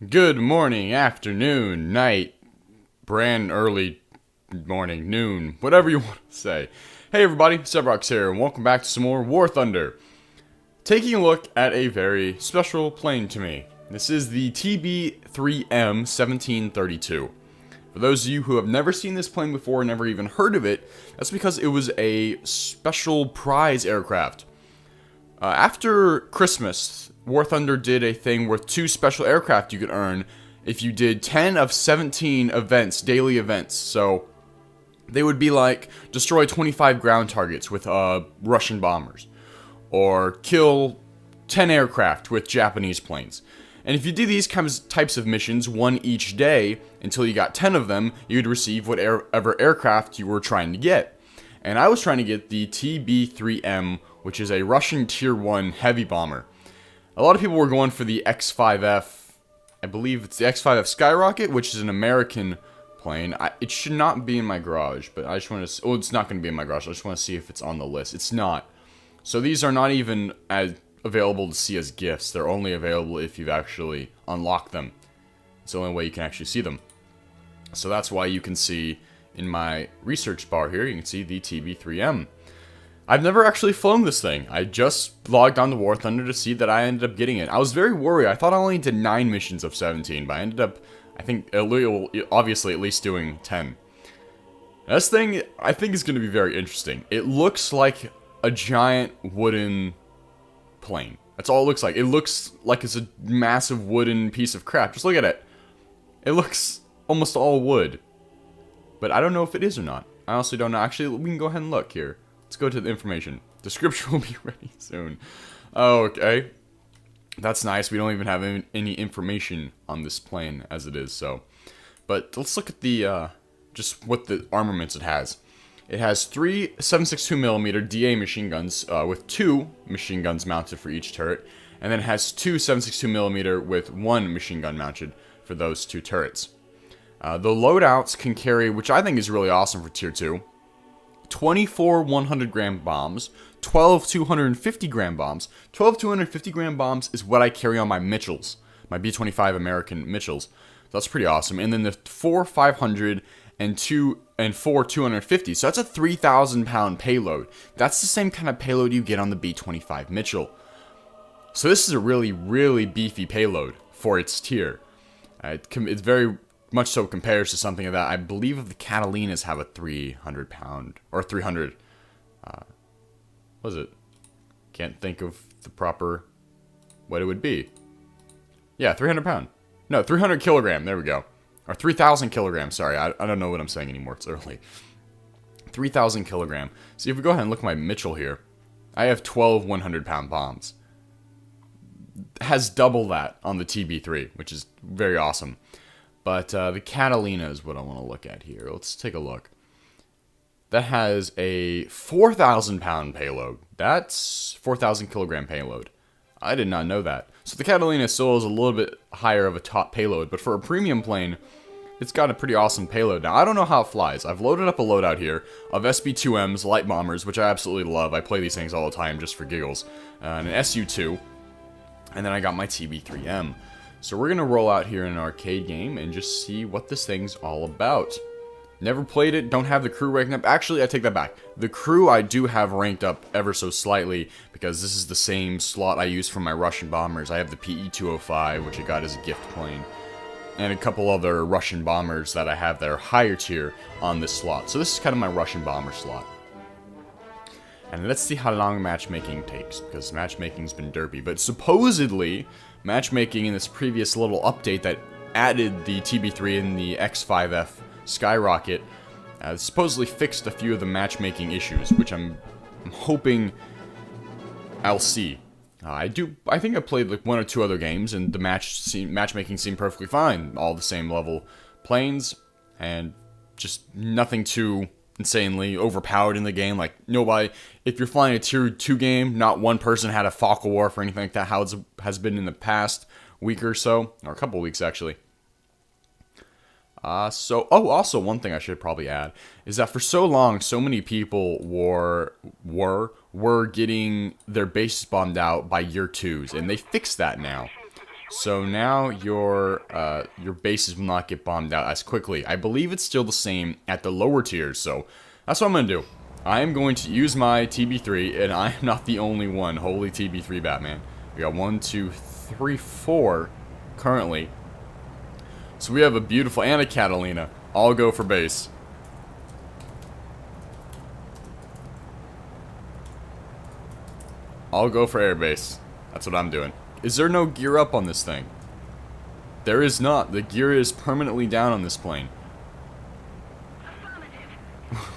Good morning, afternoon, night, brand early morning, noon, whatever you want to say. Hey everybody, SevRoks here, and welcome back to some more War Thunder. Taking a look at a very special plane to me. This is the TB-3 1732. For those of you who have never seen this plane before, never even heard of it, that's because it was a special prize aircraft. After Christmas, War Thunder did a thing with 2 special aircraft you could earn if you did 10 of 17 events, daily events. So they would be like destroy 25 ground targets with Russian bombers, or kill 10 aircraft with Japanese planes. And if you did these types of missions, one each day, until you got 10 of them, you'd receive whatever aircraft you were trying to get. And I was trying to get the TB-3M, which is a Russian Tier 1 heavy bomber. A lot of people were going for the X5F, I believe it's the X5F Skyrocket, which is an American plane. It should not be in my garage, but I just want to, it's not going to be in my garage, I just want to see if it's on the list. It's not. So these are not even available to see as gifts. They're only available if you've actually unlocked them. It's the only way you can actually see them. So that's why you can see in my research bar here, you can see the TB-3M. I've never actually flown this thing. I just logged on to War Thunder to see that I ended up getting it. I was very worried. I thought I only did 9 missions of 17, but I ended up, I think, obviously at least doing 10. This thing, I think, is going to be very interesting. It looks like a giant wooden plane. That's all it looks like. It looks like it's a massive wooden piece of crap. Just look at it. It looks almost all wood. But I don't know if it is or not. I honestly don't know. Actually, we can go ahead and look here. Let's go to the information. Description will be ready soon. Oh, okay. That's nice. We don't even have any information on this plane as it is, so. But let's look at the, just what the armaments it has. It has 3 7.62mm DA machine guns, with 2 machine guns mounted for each turret. And then it has 2 7.62mm with 1 machine gun mounted for those 2 turrets. The loadouts can carry, which I think is really awesome for Tier 2, 24 100-gram bombs, 12 250-gram bombs. 12 250-gram bombs is what I carry on my Mitchells, my B-25 American Mitchells. That's pretty awesome. And then the 4 500 and 4 250. So that's a 3,000-pound payload. That's the same kind of payload you get on the B-25 Mitchell. So this is a really, really beefy payload for its tier. It's very much so compares to something that I believe the Catalinas have a 300-pound, or 300, what is it? Can't think of the proper, what it would be. Yeah, 300-pound. No, 300 kilogram, there we go. Or 3,000 kilograms, sorry, I don't know what I'm saying anymore, it's early. 3,000 kilogram. See, if we go ahead and look at my Mitchell here, I have 12 100-pound bombs. It has double that on the TB-3, which is very awesome. But the Catalina is what I want to look at here. Let's take a look. That has a 4,000-pound payload. That's 4,000 kilogram payload. I did not know that. So the Catalina still is a little bit higher of a top payload, but for a premium plane, it's got a pretty awesome payload. Now, I don't know how it flies. I've loaded up a loadout here of SB-2Ms, light bombers, which I absolutely love. I play these things all the time just for giggles. And an SU-2. And then I got my TB-3M. So we're going to roll out here in an arcade game and just see what this thing's all about. Never played it, don't have the crew ranked up. Actually, I take that back. The crew I do have ranked up ever so slightly because this is the same slot I use for my Russian bombers. I have the PE-205, which I got as a gift plane, and a couple other Russian bombers that I have that are higher tier on this slot. So this is kind of my Russian bomber slot. And let's see how long matchmaking takes, because matchmaking's been derpy. But supposedly, matchmaking in this previous little update that added the TB-3 and the X5F Skyrocket supposedly fixed a few of the matchmaking issues, which I'm hoping I'll see. I think I played like 1 or 2 other games, and the matchmaking seemed perfectly fine. All the same level planes, and just nothing too insanely overpowered in the game. Like, nobody, if you're flying a tier 2 game, not one person had a Focal Warp or anything like that, how it has been in the past week or so, or a couple weeks actually. Also one thing I should probably add is that for so long, so many people were getting their bases bombed out by year 2s, and they fixed that now. So now your bases will not get bombed out as quickly. I believe it's still the same at the lower tiers, so that's what I'm going to do. I am going to use my TB-3, and I am not the only one. Holy TB-3 Batman. We got 1, 2, 3, 4 currently. So we have a beautiful, and a Catalina. I'll go for base. I'll go for airbase. That's what I'm doing. Is there no gear up on this thing? There is not. The gear is permanently down on this plane.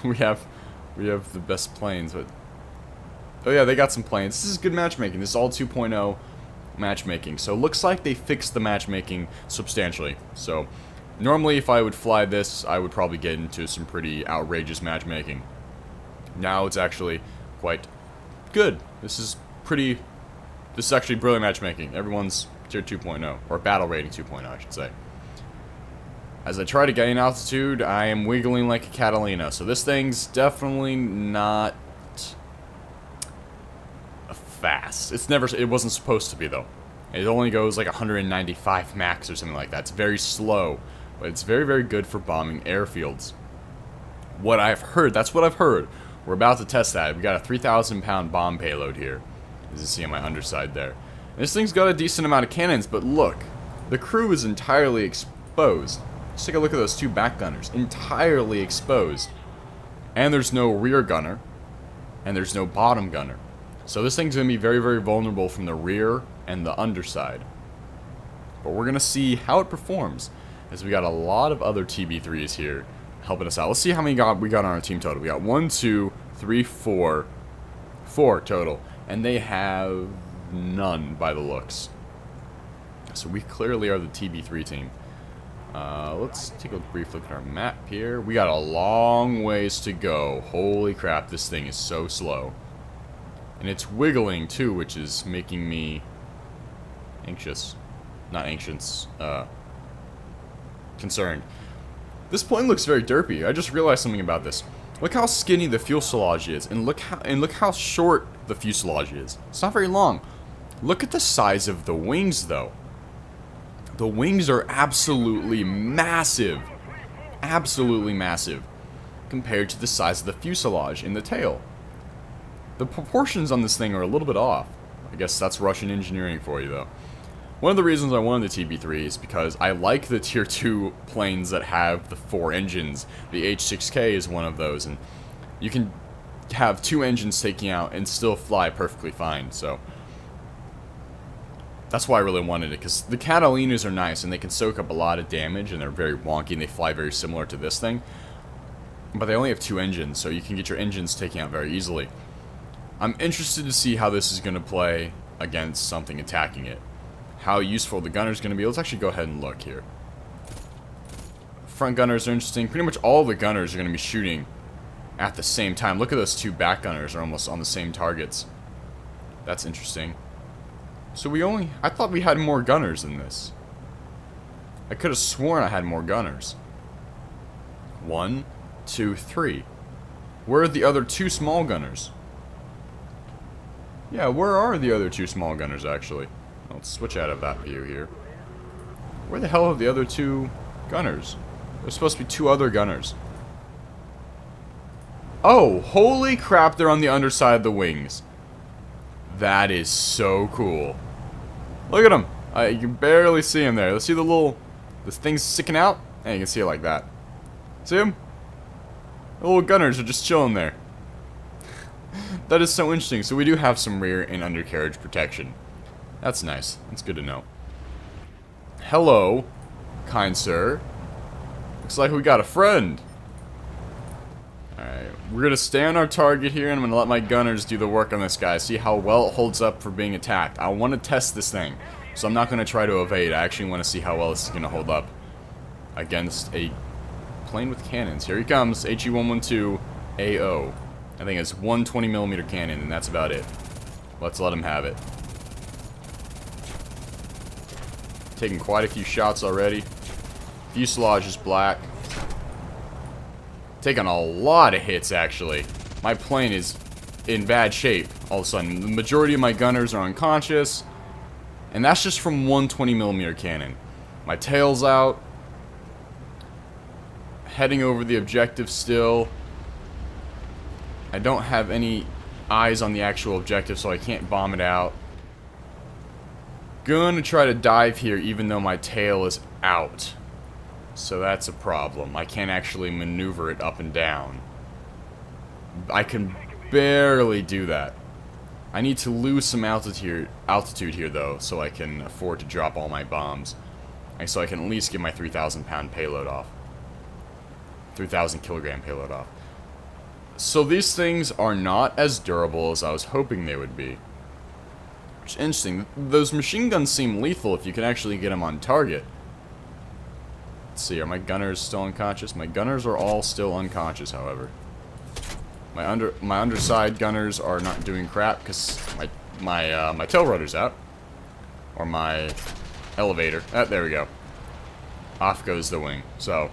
we have the best planes, but oh yeah, they got some planes. This is good matchmaking. This is all 2.0 matchmaking. So it looks like they fixed the matchmaking substantially. So normally if I would fly this, I would probably get into some pretty outrageous matchmaking. Now it's actually quite good. This is actually brilliant matchmaking. Everyone's tier 2.0, or battle rating 2.0, I should say. As I try to gain altitude, I am wiggling like a Catalina. So this thing's definitely not fast. It wasn't supposed to be though. It only goes like 195 max or something like that. It's very slow, but it's very, very good for bombing airfields. What I've heard, that's what I've heard. We're about to test that. We got a 3,000 pound bomb payload here, as you see on my underside there. And this thing's got a decent amount of cannons, but look, the crew is entirely exposed. Just take a look at those two back gunners, entirely exposed. And there's no rear gunner, and there's no bottom gunner. So this thing's going to be very, very vulnerable from the rear and the underside. But we're going to see how it performs, as we got a lot of other TB3s here helping us out. Let's see how many we got on our team total. We got 1, 2, 3, 4 total, and they have none by the looks. So we clearly are the TB3 team. Let's take a brief look at our map here. We got a long ways to go. Holy crap, this thing is so slow. And it's wiggling too, which is making me anxious. Not anxious, concerned. This plane looks very derpy. I just realized something about this. Look how skinny the fuselage is, and look how short the fuselage is. It's not very long. Look at the size of the wings though. The wings are absolutely massive. Absolutely massive. Compared to the size of the fuselage in the tail. The proportions on this thing are a little bit off. I guess that's Russian engineering for you though. One of the reasons I wanted the TB-3 is because I like the tier 2 planes that have the 4 engines. The H-6K is one of those, and you can have 2 engines taking out and still fly perfectly fine, so that's why I really wanted it, because the Catalinas are nice and they can soak up a lot of damage and they're very wonky and they fly very similar to this thing. But they only have 2 engines, so you can get your engines taken out very easily. I'm interested to see how this is going to play against something attacking it. How useful the gunner's going to be. Let's actually go ahead and look here. Front gunners are interesting. Pretty much all the gunners are going to be shooting at the same time. Look at those 2 back gunners are almost on the same targets. That's interesting. So I thought we had more gunners than this. I could have sworn I had more gunners. 1, 2, 3. Where are the other 2 small gunners? Yeah, where are the other 2 small gunners actually? Let's switch out of that view here. Where the hell are the other 2 gunners? There's supposed to be 2 other gunners. Oh, holy crap, they're on the underside of the wings. That is so cool. Look at them. You can barely see them there. Let's see this thing's sticking out. And you can see it like that. See them? The little gunners are just chilling there. That is so interesting. So we do have some rear and undercarriage protection. That's nice. That's good to know. Hello, kind sir. Looks like we got a friend. Alright, we're going to stay on our target here, and I'm going to let my gunners do the work on this guy. See how well it holds up for being attacked. I want to test this thing, so I'm not going to try to evade. I actually want to see how well this is going to hold up against a plane with cannons. Here he comes, HE-112AO. I think it's 120mm cannon, and that's about it. Let's let him have it. Taking quite a few shots already. Fuselage is black. Taking a lot of hits, actually. My plane is in bad shape all of a sudden. The majority of my gunners are unconscious. And that's just from one 20mm cannon. My tail's out. Heading over the objective still. I don't have any eyes on the actual objective, so I can't bomb it out. Gonna try to dive here even though my tail is out. So that's a problem. I can't actually maneuver it up and down. I can barely do that. I need to lose some altitude here though, so I can afford to drop all my bombs. And so I can at least get my 3,000 pound payload off. 3,000 kilogram payload off. So these things are not as durable as I was hoping they would be. Which is interesting. Those machine guns seem lethal if you can actually get them on target. Let's see, are my gunners still unconscious? My gunners are all still unconscious, however. My underside gunners are not doing crap because my tail rudder's out. Or my elevator. There we go. Off goes the wing. So,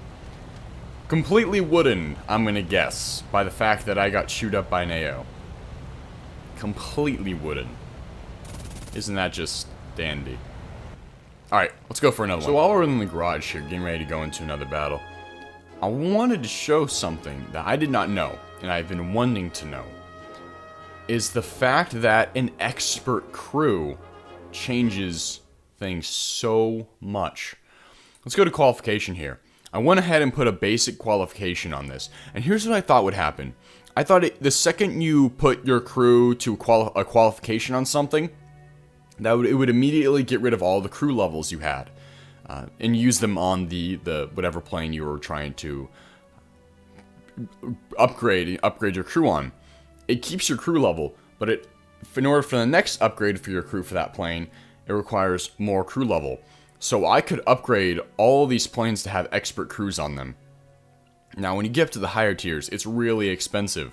completely wooden, I'm gonna guess, by the fact that I got chewed up by an AO. Completely wooden. Isn't that just dandy? Alright, let's go for another one. So while we're in the garage here, getting ready to go into another battle, I wanted to show something that I did not know, and I've been wanting to know, is the fact that an expert crew changes things so much. Let's go to qualification here. I went ahead and put a basic qualification on this, and here's what I thought would happen. I thought the second you put your crew to a qualification on something, it would immediately get rid of all the crew levels you had, and use them on the whatever plane you were trying to upgrade your crew on. It keeps your crew level, but in order for the next upgrade for your crew for that plane, it requires more crew level. So I could upgrade all these planes to have expert crews on them. Now when you get up to the higher tiers, it's really expensive.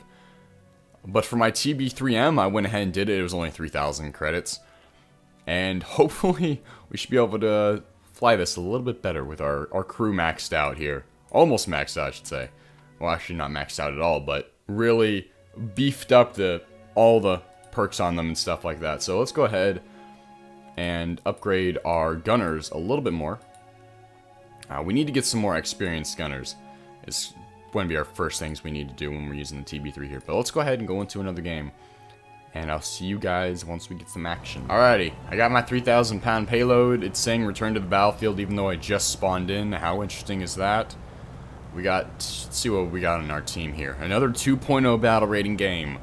But for my TB-3M, I went ahead and did it. It was only 3,000 credits. And hopefully we should be able to fly this a little bit better with our crew maxed out here. Almost maxed out, I should say. Well, actually not maxed out at all, but really beefed up all the perks on them and stuff like that. So let's go ahead and upgrade our gunners a little bit more. We need to get some more experienced gunners. It's going to be our first things we need to do when we're using the TB-3 here. But let's go ahead and go into another game. And I'll see you guys once we get some action. Alrighty, I got my 3,000 pound payload. It's saying return to the battlefield even though I just spawned in. How interesting is that? Let's see what we got on our team here. Another 2.0 battle rating game.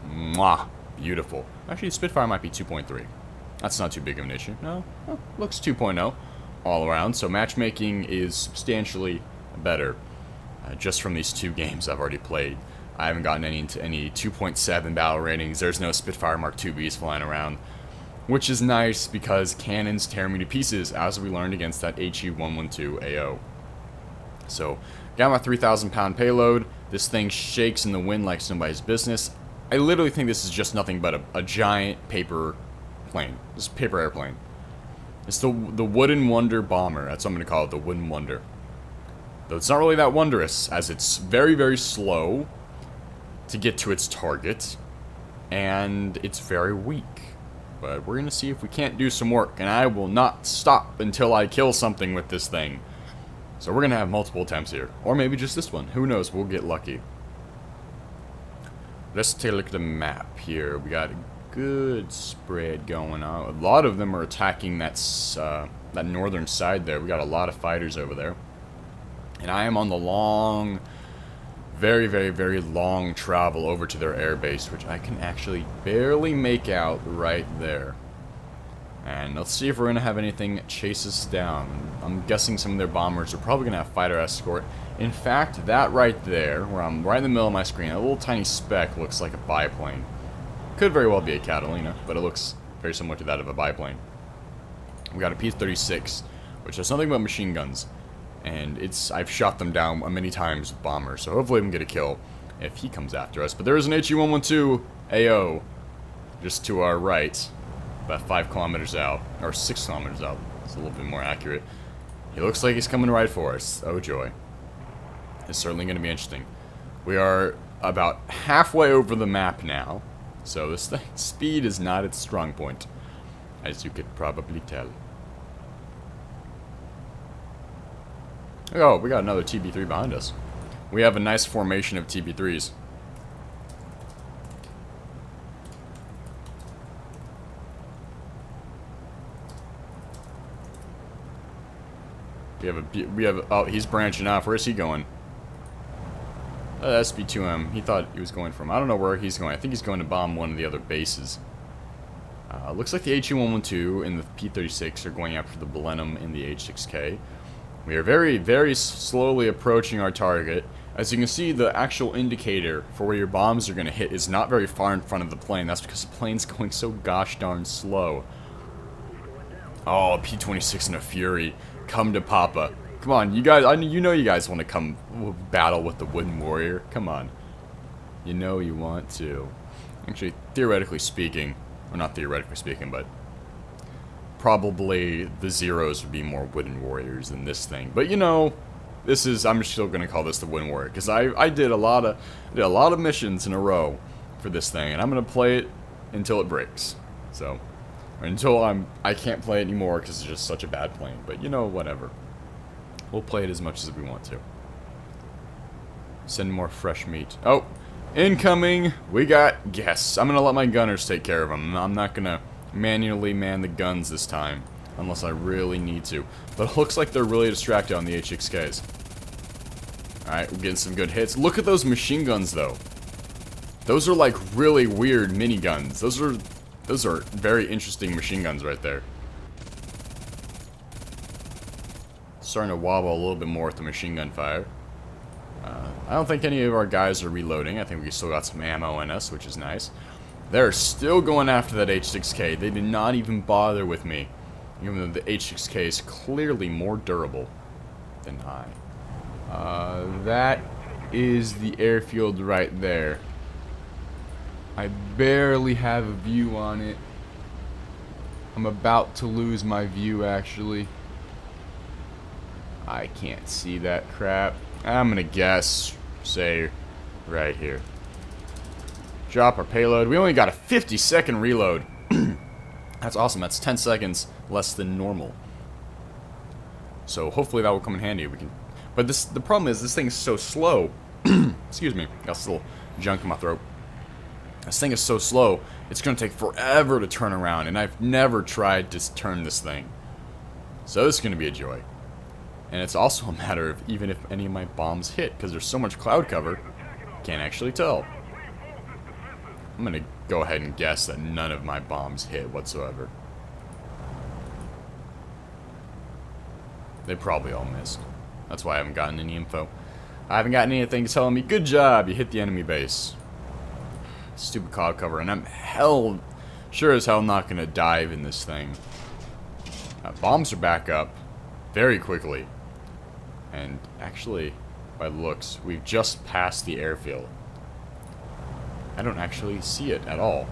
Mwah, beautiful. Actually, Spitfire might be 2.3. That's not too big of an issue. No, looks 2.0 all around. So matchmaking is substantially better just from these two games I've already played. I haven't gotten any 2.7 battle ratings. There's no Spitfire Mark IIBs flying around, which is nice because cannons tear me to pieces, as we learned against that HE-112 AO. So, got my 3,000 pound payload. This thing shakes in the wind like somebody's business. I literally think this is just nothing but a giant paper plane. This paper airplane. It's the Wooden Wonder Bomber. That's what I'm going to call it, the Wooden Wonder. Though it's not really that wondrous, as it's very, very slow to get to its target, and it's very weak. But we're going to see if we can't do some work, and I will not stop until I kill something with this thing. So we're going to have multiple attempts here, or maybe just this one. Who knows? We'll get lucky. Let's take a look at the map here. We got a good spread going on. A lot of them are attacking that northern side there. We got a lot of fighters over there. And I am on the long, very, very, very long travel over to their airbase, which I can actually barely make out right there. And let's see if we're going to have anything chase us down. I'm guessing some of their bombers are probably going to have fighter escort. In fact, that right there, where I'm right in the middle of my screen, a little tiny speck looks like a biplane. Could very well be a Catalina, but it looks very similar to that of a biplane. We got a P-36, which has nothing but machine guns. And I've shot them down many times with bombers, so hopefully we can get a kill if he comes after us. But there is an HE-112 AO just to our right, about 5 kilometers out, or 6 kilometers out. It's a little bit more accurate. He looks like he's coming right for us. Oh joy. It's certainly going to be interesting. We are about halfway over the map now, so this thing, speed is not its strong point. as you could probably tell. Oh, we got another TB-3 behind us. We have a nice formation of TB-3s. Oh, he's branching off. Where's he going? SB2M. He thought he was going from, I don't know where he's going. I think he's going to bomb one of the other bases. Looks like the HE-112 and the P-36 are going after the Blenheim and the H-6K. We are very, very slowly approaching our target. As you can see, the actual indicator for where your bombs are going to hit is not very far in front of the plane. That's because the plane's going so gosh darn slow. Oh, P-26 in a fury. Come to Papa. Come on, you guys, you know you guys want to come battle with the Wooden Warrior. Come on. You know you want to. Actually, theoretically speaking, or not theoretically speaking, but probably the Zeros would be more Wooden Warriors than this thing. But you know, this is, I'm still going to call this the Wooden Warrior, because I did a lot of missions in a row for this thing, and I'm going to play it until it breaks. So, until I can't play it anymore because it's just such a bad plane. But you know, whatever. We'll play it as much as we want to. Send more fresh meat. Oh, incoming. We got guests. I'm gonna let my gunners take care of them. I'm not gonna manually man the guns this time unless I really need to. But it looks like they're really distracted on the H6Ks. Alright, we're getting some good hits. Look at those machine guns though. Those are like really weird miniguns. Those are very interesting machine guns right there. Starting to wobble a little bit more with the machine gun fire. I don't think any of our guys are reloading. I think we still got some ammo in us, which is nice. They're still going after that H6K. They did not even bother with me, even though the H6K is clearly more durable than I. That is the airfield right there. I barely have a view on it. I'm about to lose my view, actually. I can't see that crap. I'm gonna guess, say, right here. Drop our payload. We only got a 50-second reload. That's awesome. That's 10 seconds less than normal. So hopefully that will come in handy. But the problem is this thing is so slow. Excuse me. Got a little junk in my throat. This thing is so slow. It's gonna take forever to turn around, and I've never tried to turn this thing. So this is gonna be a joy. And it's also a matter of even if any of my bombs hit, because there's so much cloud cover, can't actually tell. I'm gonna go ahead and guess that none of my bombs hit whatsoever. They probably all missed. That's why I haven't gotten any info. I haven't gotten anything telling me, good job, you hit the enemy base. Stupid cloud cover, and I'm sure as hell not gonna dive in this thing. Bombs are back up very quickly. And actually, by looks, we've just passed the airfield. I don't actually see it at all.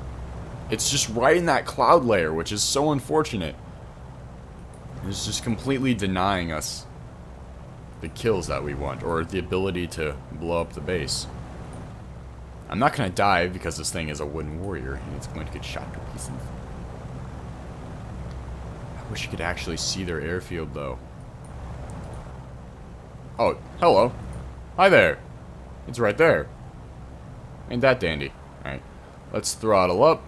It's just right in that cloud layer, which is so unfortunate. It's just completely denying us the kills that we want, or the ability to blow up the base. I'm not going to dive because this thing is a Wooden Warrior, and it's going to get shot to pieces. I wish you could actually see their airfield, though. Oh, hello. Hi there. It's right there. Ain't that dandy. Alright, let's throttle up.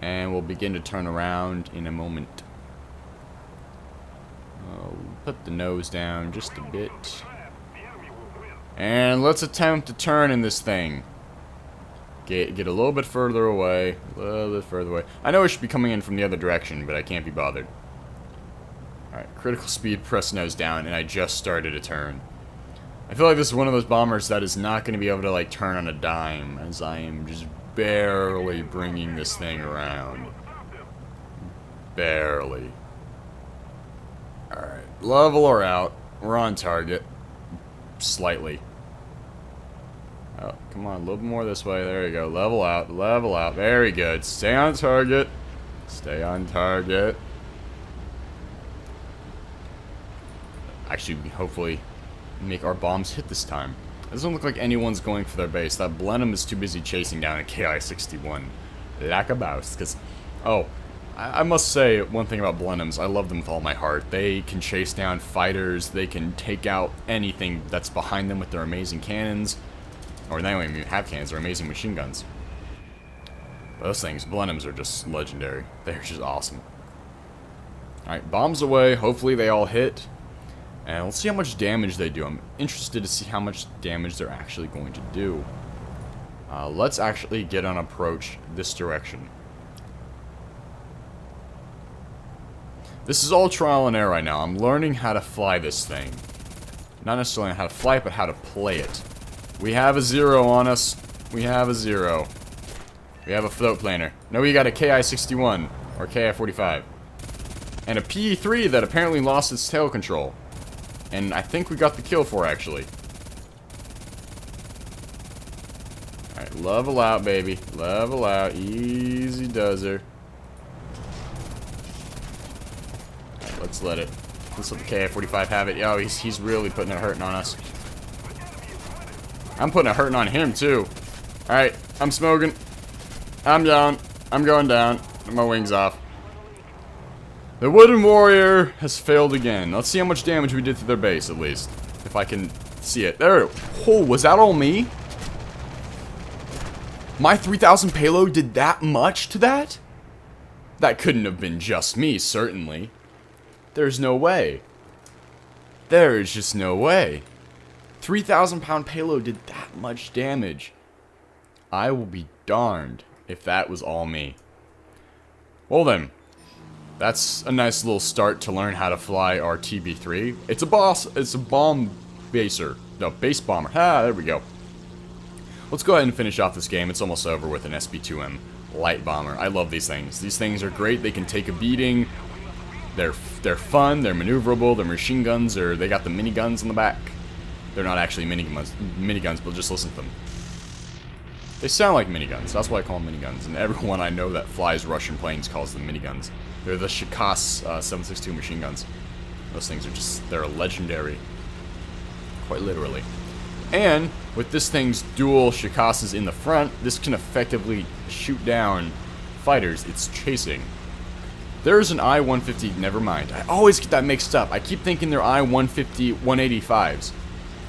And we'll begin to turn around in a moment. I'll put the nose down just a bit. And let's attempt to turn in this thing. Get a little bit further away. A little bit further away. I know it should be coming in from the other direction, but I can't be bothered. Alright, critical speed, press nose down, and I just started a turn. I feel like this is one of those bombers that is not going to be able to, like, turn on a dime, as I am just barely bringing this thing around. Barely. Alright, level her out. We're on target. Slightly. Oh, come on, a little bit more this way. There you go. Level out, level out. Very good. Stay on target. Stay on target. Actually, hopefully make our bombs hit this time. It doesn't look like anyone's going for their base. That Blenheim is too busy chasing down a KI-61. like a mouse. Because, oh, I must say one thing about Blenheims. I love them with all my heart. They can chase down fighters. They can take out anything that's behind them with their amazing cannons. Or they don't even have cannons. They're amazing machine guns. Those things, Blenheims, are just legendary. They're just awesome. Alright, bombs away. Hopefully they all hit. And let's see how much damage they do. I'm interested to see how much damage they're actually going to do. Let's actually get on approach this direction. This is all trial and error right now. I'm learning how to fly this thing. Not necessarily how to fly it, but how to play it. We have a 0 on us. We have a 0. We have a float planer. No, we got a KI-61 or KI-45. And a PE-3 that apparently lost its tail control. And I think we got the kill for, actually. Alright, level out, baby. Level out. Easy does her. Alright, let's let it. Let's let the KI-45 have it. Oh, he's really putting a hurting on us. I'm putting a hurting on him, too. Alright, I'm smoking. I'm down. I'm going down. My wings off. The Wooden Warrior has failed again. Let's see how much damage we did to their base, at least. If I can see it. There. Oh, was that all me? My 3,000 payload did that much to that? That couldn't have been just me, certainly. There's no way. There is just no way. 3,000 pound payload did that much damage. I will be darned if that was all me. Well then, that's a nice little start to learn how to fly our TB-3. It's a bomb baser. No, base bomber. Ah, there we go. Let's go ahead and finish off this game. It's almost over with an SB-2M light bomber. I love these things. These things are great. They can take a beating. They're fun. They're maneuverable. They're machine guns, or they got the miniguns on the back. They're not actually miniguns, but just listen to them. They sound like miniguns. That's why I call them miniguns. And everyone I know that flies Russian planes calls them miniguns. They're the Shikas 7.62 machine guns. Those things are just, they're legendary. Quite literally. And with this thing's dual Shikasas in the front, this can effectively shoot down fighters it's chasing. There's an I-150, never mind. I always get that mixed up. I keep thinking they're I-150 185s.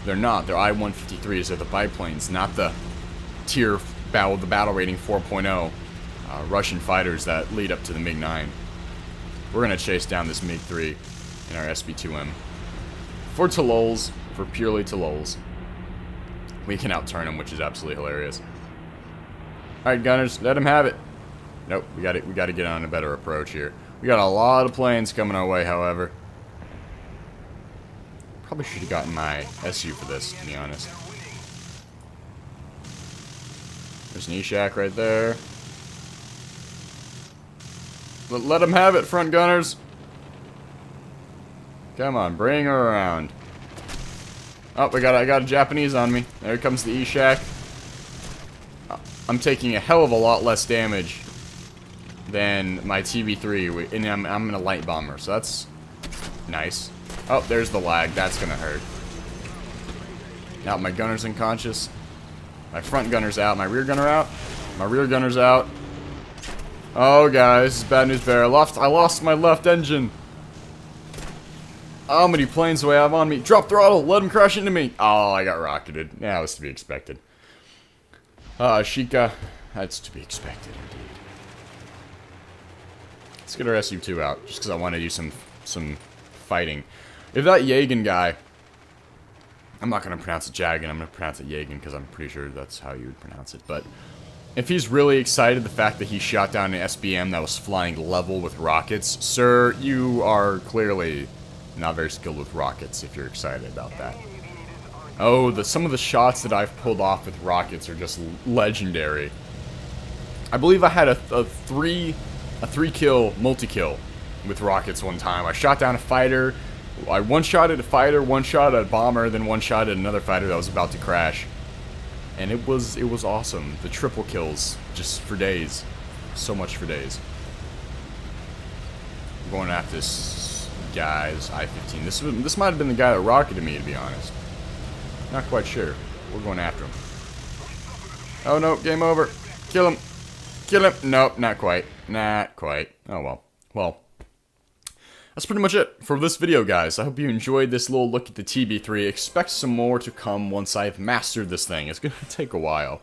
They're not. They're I-153s. They're the biplanes, not the tier the battle rating 4.0 Russian fighters that lead up to the MiG-9. We're going to chase down this MiG-3 in our SB-2M. For Tolols, for purely Tolols. We can outturn them, which is absolutely hilarious. Alright, gunners, let them have it. Nope, we got to get on a better approach here. We got a lot of planes coming our way, however. Probably should have gotten my SU for this, to be honest. There's an E-Shack right there. Let them have it, front gunners. Come on, bring her around. Oh, I got a Japanese on me. There comes the E-Shack. I'm taking a hell of a lot less damage than my TB-3, and I'm in a light bomber, so that's nice. Oh, there's the lag. That's gonna hurt. Now my gunner's unconscious. My front gunner's out. My rear gunner out. My rear gunner's out. Oh, guys, this is bad news bear. I lost my left engine. How many planes do I have on me? Drop throttle. Let him crash into me. Oh, I got rocketed. Yeah, that was to be expected. Sheikah. That's to be expected, indeed. Let's get our SU-2 out, just because I want to do some fighting. If that Yagan guy... I'm not going to pronounce it Jagan, I'm going to pronounce it Yagan, because I'm pretty sure that's how you would pronounce it. But if he's really excited the fact that he shot down an SBM that was flying level with rockets, sir, you are clearly not very skilled with rockets if you're excited about that. Oh, some of the shots that I've pulled off with rockets are just legendary. I believe I had a three kill multi-kill with rockets one time. I shot down a fighter. I one-shotted a fighter, one-shot at a bomber, then one-shot at another fighter that was about to crash. And it was awesome. The triple kills, just for days. So much for days. I'm going after this guy's I-15. This might have been the guy that rocketed me, to be honest. Not quite sure. We're going after him. Oh no, game over. Kill him. Kill him. Nope, not quite. Not quite. Oh, well. Well, that's pretty much it for this video, guys. I hope you enjoyed this little look at the TB-3. Expect some more to come once I've mastered this thing. It's going to take a while.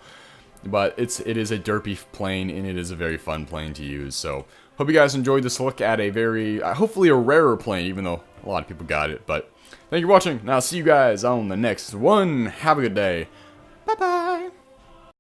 But it is a derpy plane, and it is a very fun plane to use. So, hope you guys enjoyed this look at a very, hopefully a rarer plane, even though a lot of people got it. But, thank you for watching, and I'll see you guys on the next one. Have a good day. Bye-bye.